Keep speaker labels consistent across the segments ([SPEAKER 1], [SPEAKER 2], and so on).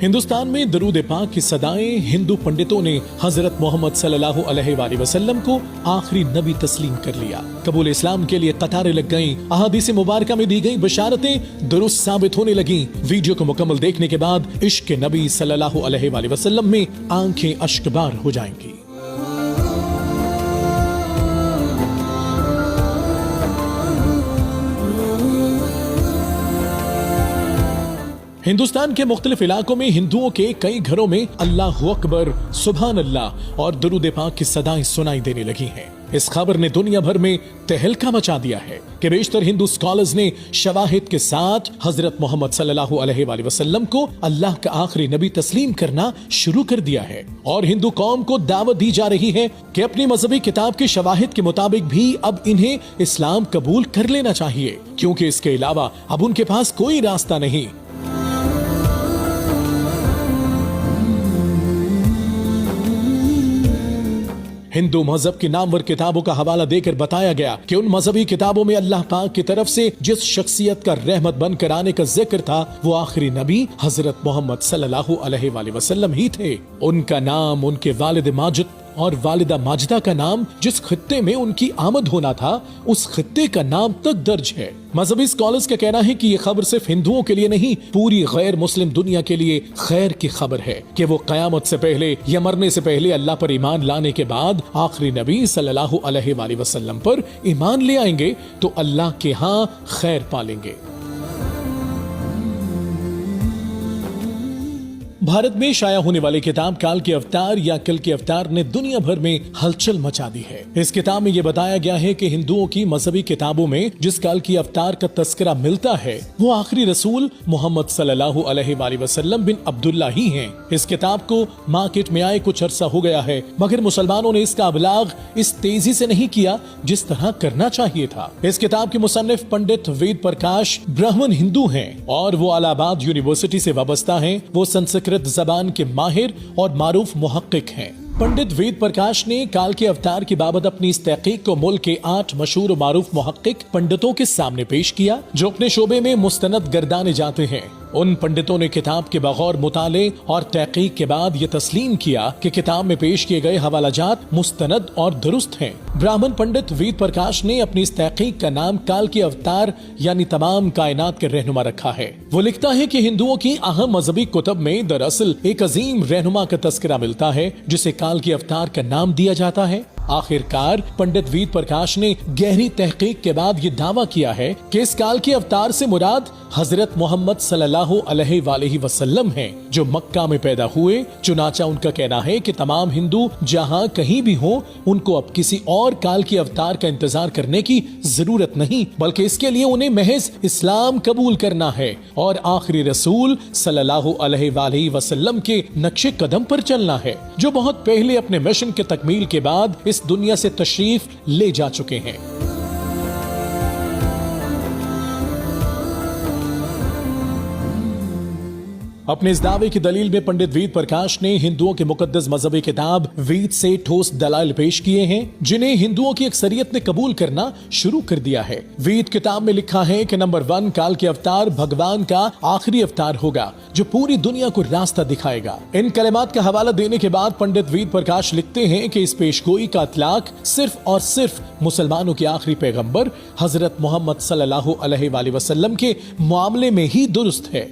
[SPEAKER 1] हिंदुस्तान में दरूद पाक की सदाएं हिंदू पंडितों ने हजरत मोहम्मद सल्लल्लाहु अलैहि वसल्लम को आखिरी नबी तस्लीम कर लिया। कबूल इस्लाम के लिए कतारें लग गईं। अहादीस मुबारका में दी गई बशारतें दुरुस्त साबित होने लगी। वीडियो को मुकम्मल देखने के बाद इश्क नबी सल्लल्लाहु अलैहि वसल्लम में आंखें अश्कबार हो जाएंगी। हिंदुस्तान के मुख्तलिफ इलाकों में हिंदुओं के कई घरों में अल्लाहु अकबर, सुभान अल्लाह और दरूद पाक की सदाएं सुनाई देने लगी हैं। इस खबर ने दुनिया भर में तहलका मचा दिया है कि बेशतर हिंदू स्कॉलर्स ने शवाहिद के साथ हजरत मोहम्मद सल्लल्लाहु अलैहि वसल्लम को अल्लाह का आखिरी नबी तस्लीम करना शुरू कर दिया है। और हिंदू कौम को दावत दी जा रही है कि अपनी मजहबी किताब के शवाहिद के मुताबिक भी अब इन्हें इस्लाम कबूल कर लेना चाहिए, क्योंकि इसके अलावा अब उनके पास कोई रास्ता नहीं। हिंदू मजहब की नामवर किताबों का हवाला देकर बताया गया कि उन मजहबी किताबों में अल्लाह पाक की तरफ से जिस शख्सियत का रहमत बनकर आने का जिक्र था वो आखिरी नबी हजरत मोहम्मद सल्लल्लाहु अलैहि वसल्लम ही थे। उनका नाम, उनके वालिद माजिद और वालिदा माजिदा का नाम जिस खित्ते में उनकी आमद होना था उस खित्ते का नाम तक दर्ज है। मजहबी स्कॉलर्स का कहना है कि ये खबर सिर्फ हिंदुओं के लिए नहीं, पूरी गैर मुस्लिम दुनिया के लिए खैर की खबर है कि वो कयामत से पहले या मरने से पहले अल्लाह पर ईमान लाने के बाद आखिरी नबी सल्लल्लाहु अलैहि वसल्लम पर ईमान ले आएंगे तो अल्लाह के यहाँ खैर पालेंगे। भारत में शाया होने वाली किताब काल के अवतार या कल के अवतार ने दुनिया भर में हलचल मचा दी है। इस किताब में यह बताया गया है कि हिंदुओं की मजहबी किताबों में जिस काल की अवतार का तस्करा मिलता है वो आखिरी रसूल मोहम्मद सल्लल्लाहु अलैहि वसल्लम बिन अब्दुल्ला ही हैं। इस किताब को मार्केट में आए कुछ अरसा हो गया है, मगर मुसलमानों ने इसका अबलाग इस तेजी से नहीं किया जिस तरह करना चाहिए था। इस किताब के मुसन्निफ पंडित वेद प्रकाश ब्राह्मण हिंदू हैं और वो इलाहाबाद यूनिवर्सिटी से वाबस्ता हैं। वो संस्कृत जबान के माहिर और मारूफ मुहक्किक हैं। पंडित वेद प्रकाश ने काल के अवतार की बाबत अपनी इस तहकीक को मुल्क के 8 मशहूर और मारूफ मुहक्किक पंडितों के सामने पेश किया जो अपने शोबे में मुस्तनद गर्दाने जाते हैं। उन पंडितों ने किताब के बगौर मुताले और तहकीक के बाद ये तस्लीम किया कि किताब में पेश किए गए हवालाजात मुस्तनद और दुरुस्त हैं। ब्राह्मण पंडित वेद प्रकाश ने अपनी इस तहकीक का नाम काल के अवतार यानी तमाम कायनात के रहनुमा रखा है। वो लिखता है कि हिंदुओं की अहम मजहबी कुतब में दरअसल एक अजीम रहनुमा का तस्करा मिलता है जिसे काल के अवतार का नाम दिया जाता है। आखिरकार पंडित वेद प्रकाश ने गहरी तहकीक के बाद ये दावा किया है कि इस काल के अवतार से मुराद हजरत मोहम्मद सल्लल्लाहु अलैहि वसल्लम हैं जो मक्का में पैदा हुए। चुनाचा उनका कहना है कि तमाम हिंदू जहां कहीं भी हों उनको अब किसी और काल के अवतार का इंतजार करने की जरूरत नहीं, बल्कि इसके लिए उन्हें महज इस्लाम कबूल करना है और आखिरी रसूल सल्लल्लाहु अलैहि वसल्लम के नक्शे कदम पर चलना है जो बहुत पहले अपने मिशन के तकमील के बाद इस दुनिया से तशरीफ ले जा चुके हैं। अपने इस दावे की दलील में पंडित वेद प्रकाश ने हिंदुओं के मुकद्दस मजहबी किताब वेद से ठोस दलाइल पेश किए हैं जिन्हें हिंदुओं की अक्सरियत ने कबूल करना शुरू कर दिया है। वेद किताब में लिखा है कि नंबर 1 काल के अवतार भगवान का आखिरी अवतार होगा जो पूरी दुनिया को रास्ता दिखाएगा। इन कलिमात का हवाला देने के बाद पंडित वेद प्रकाश लिखते हैं कि इस पेशगोई का इतलाक सिर्फ और सिर्फ मुसलमानों के आखिरी पैगंबर हजरत मोहम्मद सल्लल्लाहु अलैहि वसल्लम के मामले में ही दुरुस्त है।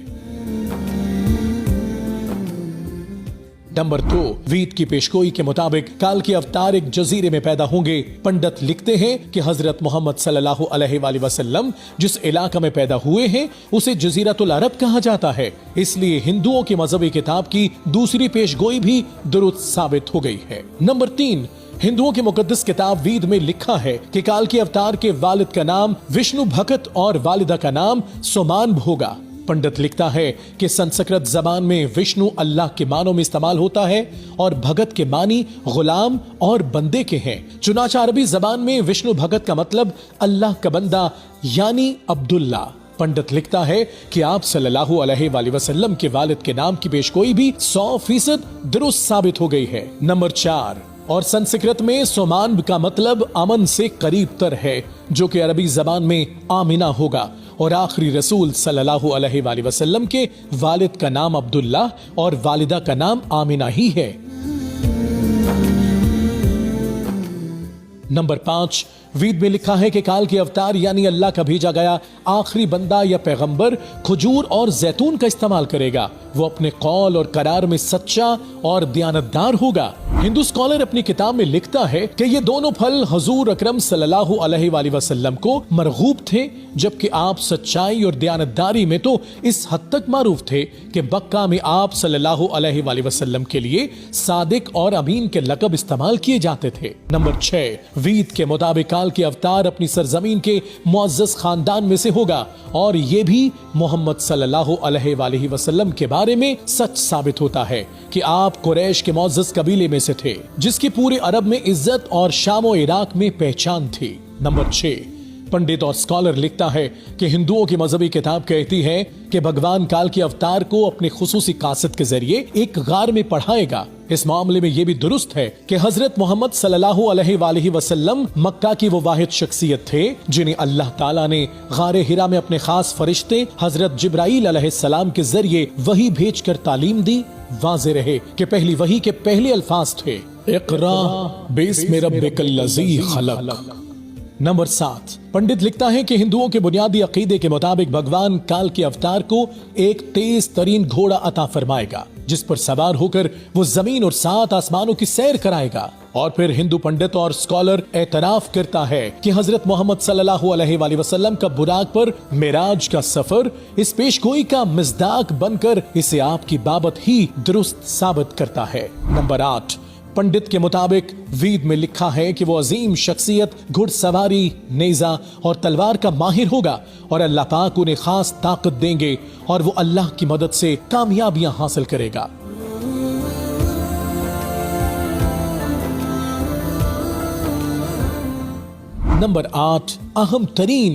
[SPEAKER 1] नंबर 2 वेद की पेशगोई के मुताबिक काल के अवतार एक जजीरे में पैदा होंगे। पंडित लिखते हैं कि हजरत मोहम्मद सल्लल्लाहु अलैहि वसल्लम जिस इलाका में पैदा हुए हैं उसे जजीरतुल अरब कहा जाता है, इसलिए हिंदुओं की मजहबी किताब की दूसरी पेशगोई भी दुरुस्त साबित हो गई है। नंबर 3 हिंदुओं की मुकद्दस किताब वेद में लिखा है कि काल के अवतार के वालिद का नाम विष्णु भगत और वालिदा का नाम सोमान होगा। पंडित लिखता है कि संस्कृत जबान में विष्णु अल्लाह के मानों में इस्तेमाल होता है और भगत के मानी गुलाम और बंदे के हैं। चुनाचा अरबी जबान में विष्णु भगत का मतलब अल्लाह का बंदा यानी अब्दुल्ला। पंडित लिखता है कि आप सल्लल्लाहु अलैहि वसल्लम के वालिद के नाम की पेशगोई भी 100% दुरुस्त साबित हो गई है। नंबर 4 और संस्कृत में सोमान का मतलब अमन से करीब तर है जो कि अरबी जबान में आमिना होगा और आखिरी रसूल सल्लल्लाहु अलैहि वसल्लम के वालिद का नाम अब्दुल्लाह और वालिदा का नाम आमिना ही है। नंबर 5, वेद में लिखा है कि काल के अवतार यानी अल्लाह का भेजा गया आखिरी बंदा या पैगंबर खजूर और जैतून का इस्तेमाल करेगा। वो अपने कौल और करार में सच्चा और दयानतदार होगा। हिंदू स्कॉलर अपनी किताब में लिखता है कि ये दोनों फल हुजूर अकरम सल्लल्लाहु अलैहि वसल्लम को मरगूब थे, जबकि आप सच्चाई और दयानतदारी में तो इस हद तक मारूफ थे कि मक्का में आप सल्लल्लाहु अलैहि वसल्लम के लिए सादिक और अमीन के लकब इस्तेमाल किए जाते थे। नंबर 6, वेद के मुताबिक काल के अवतार अपनी सरजमीन के मुअज़्ज़ज़ खानदान में से होगा और ये भी मोहम्मद सल्लल्लाहु अलैहि वसल्लम के बारे में सच साबित होता है कि आप कुरैश के मुअज़्ज़ज़ कबीले में से थे, जिसकी पूरे अरब में इज्जत और शाम और इराक में पहचान थी। नंबर 6, पंडित और स्कॉलर लिखता है कि हिंदुओं की मजहबी किताब कहती है कि भगवान काल के अवतार को अपने खुसूसी कासद के जरिए एक गार में पढ़ाएगा। इस मामले में यह भी दुरुस्त है कि हजरत मोहम्मद सल्लल्लाहु अलैहि वसल्लम मक्का की वो वाहिद शख्सियत थे जिन्हें अल्लाह ताला ने गारे हिरा में अपने खास फरिश्ते हजरत जिब्राईल अलैहिस्सलाम के जरिए वही भेजकर तालीम दी। वाज़ेह रहे कि पहली वही के पहले अल्फाज थे, इक़रा बिस्मि रब्बिकल लज़ी खलक़। नंबर 7, पंडित लिखता है कि हिंदुओं के बुनियादी अकीदे के मुताबिक भगवान काल के अवतार को एक तेज तरीन घोड़ा अता फरमाएगा, जिस पर सवार होकर वो जमीन और 7 आसमानों की सैर कराएगा। और फिर हिंदू पंडित और स्कॉलर एतराफ करता है कि हजरत मोहम्मद सल्लल्लाहु अलैहि वसल्लम का बुराक पर मेराज का सफर इस पेशगोई का मिज़दाक बनकर इसे आपकी बाबत ही दुरुस्त साबित करता है। नंबर 8, पंडित के मुताबिक वेद में लिखा है कि वो अजीम शख्सियत घुड़सवारी, नेजा और तलवार का माहिर होगा और अल्लाह पाक उन्हें खास ताकत देंगे और वो अल्लाह की मदद से कामयाबियां हासिल करेगा। नंबर 8, अहम तरीन,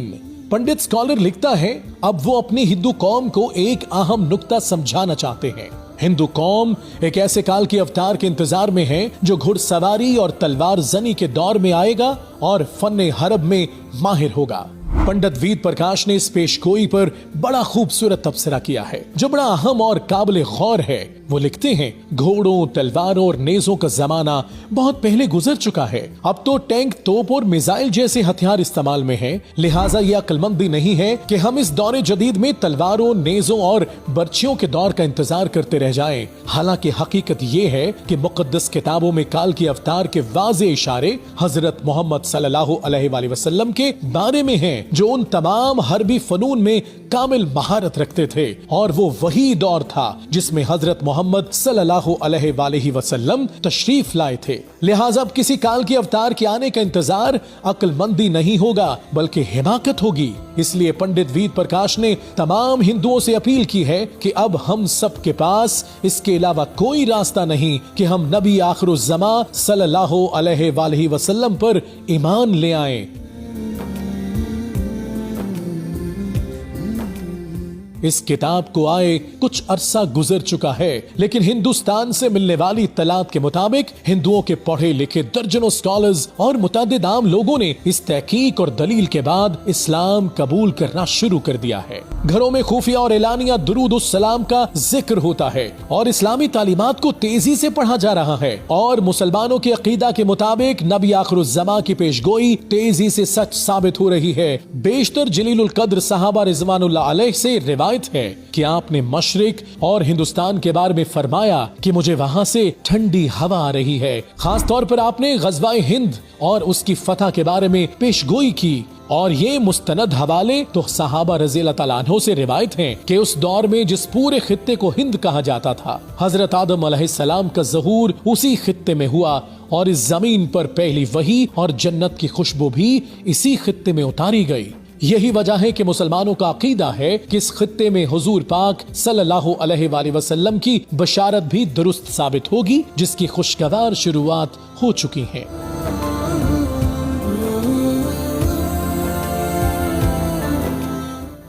[SPEAKER 1] पंडित स्कॉलर लिखता है अब वो अपनी हिंदू कौम को एक अहम नुक्ता समझाना चाहते हैं। हिंदू कौम एक ऐसे काल के अवतार के इंतजार में है जो घुड़सवारी और तलवार जनी के दौर में आएगा और फन्ने हरब में माहिर होगा। पंडित वेद प्रकाश ने इस पेशगोई पर बड़ा खूबसूरत तबसरा किया है जो बड़ा अहम और काबिल गौर है। वो लिखते हैं, घोड़ों, तलवारों और नेजों का जमाना बहुत पहले गुजर चुका है। अब तो टैंक, तोप और मिसाइल जैसे हथियार इस्तेमाल में हैं। लिहाजा यह अक्लमंदी नहीं है कि हम इस दौरे जदीद में तलवारों, नेजों और बर्छियों के दौर का इंतजार करते रह जाएं। हालांकि हकीकत ये है कि मुकद्दस किताबों में काल के अवतार के वाज़ेह इशारे हजरत मोहम्मद सल्लल्लाहु अलैहि वसल्लम के बारे में हैं, जो उन तमाम हरबी फनून में कामिल महारत रखते थे। और वो वही दौर था जिसमें हजरत मोहम्मद सल्लल्लाहु अलैहि वसल्लम तशरीफ लाए थे। लिहाजा अब किसी काल के अवतार के आने का इंतजार अक्लमंदी नहीं होगा बल्कि हिमाकत होगी। इसलिए पंडित वेद प्रकाश ने तमाम हिंदुओं से अपील की है कि अब हम सब के पास इसके अलावा कोई रास्ता नहीं कि हम नबी आखिरुज़्ज़मा सल्लल्लाहु अलैहि वसल्लम पर ईमान ले आएं। इस किताब को आए कुछ अरसा गुजर चुका है, लेकिन हिंदुस्तान से मिलने वाली इत्तलात के मुताबिक हिंदुओं के पढ़े लिखे दर्जनों स्कॉलर्स और मुतअद्दिद आम लोगों ने इस तहकीक और दलील के बाद इस्लाम कबूल करना शुरू कर दिया है। घरों में खुफिया और एलानिया दुरूद उस सलाम का जिक्र होता है और इस्लामी तालीमात को तेजी से पढ़ा जा रहा है। और मुसलमानों के अकीदा के मुताबिक नबी आखिरुज़्ज़मा की पेशगोई तेजी से सच साबित हो रही है। बेशतर जलीलुल कद्र सहाबा रिज़वानुल्लाह अलैह से रिवायत है कि आपने मशरिक और हिंदुस्तान के बारे में फरमाया कि मुझे वहां से ठंडी हवा आ रही है। खास तौर पर आपने गज़वाए हिंद और उसकी फतह के बारे में पेशगोई की। और ये मुस्तनद हवाले तो सहाबा रज़ियल्लाहु तआला अन्हु से रिवायत हैं कि उस दौर में जिस पूरे खित्ते को हिंद कहा जाता था, हजरत आदम अलैहिस्सलाम का ज़हूर उसी खित्ते में हुआ और इस जमीन पर पहली वही और जन्नत की खुशबू भी इसी खित्ते में उतारी गई। यही वजह है कि मुसलमानों का अकीदा है कि इस खित्ते में हुजूर पाक सल्लल्लाहु अलैहि वसल्लम की बशारत भी दुरुस्त साबित होगी, जिसकी खुशगवार शुरुआत हो चुकी है।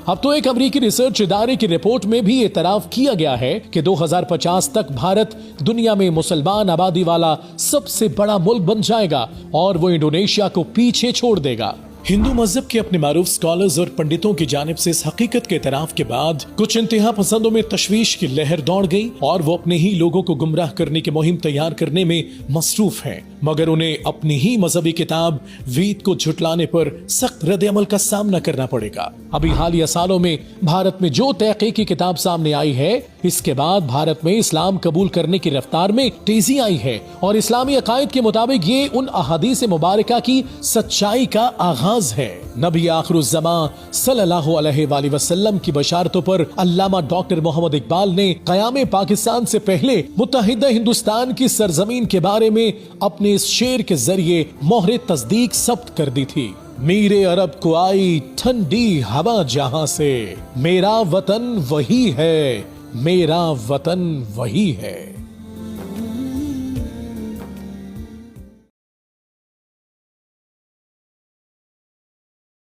[SPEAKER 1] अब तो एक अमेरिकी रिसर्च इदारे की रिपोर्ट में भी एतराफ किया गया है कि 2050 तक भारत दुनिया में मुसलमान आबादी वाला सबसे बड़ा मुल्क बन जाएगा और वो इंडोनेशिया को पीछे छोड़ देगा। हिंदू मजहब के अपने मारूफ स्कॉलर्स और पंडितों की जानिब से इस हकीकत के इतराफ के बाद कुछ इंतहा पसंदों में तशवीश की लहर दौड़ गई और वो अपने ही लोगों को गुमराह करने की मुहिम तैयार करने में मसरूफ हैं, मगर उन्हें अपनी ही मजहबी किताब वेद को झुटलाने पर सख्त रद्द-ए-अमल का सामना करना पड़ेगा। अभी हालिया सालों में भारत में जो तहकीकी किताब सामने आई है, इसके बाद भारत में इस्लाम कबूल करने की रफ्तार में तेजी आई है और इस्लामी अकायद के मुताबिक ये उन अहादीस मुबारका की सच्चाई का आगाज है। नबी आखिरुज़्ज़मा सल्लल्लाहु अलैहि वसल्लम की बशारतों पर अल्लामा डॉक्टर मोहम्मद इकबाल ने क़याम पाकिस्तान से पहले मुत्तहिदा हिंदुस्तान की सरजमीन के बारे में अपने इस शेर के जरिए मोहरे तस्दीक सब्त कर दी थी। मीरे अरब को आई ठंडी हवा जहां से, मेरा वतन वही है, मेरा वतन वही है।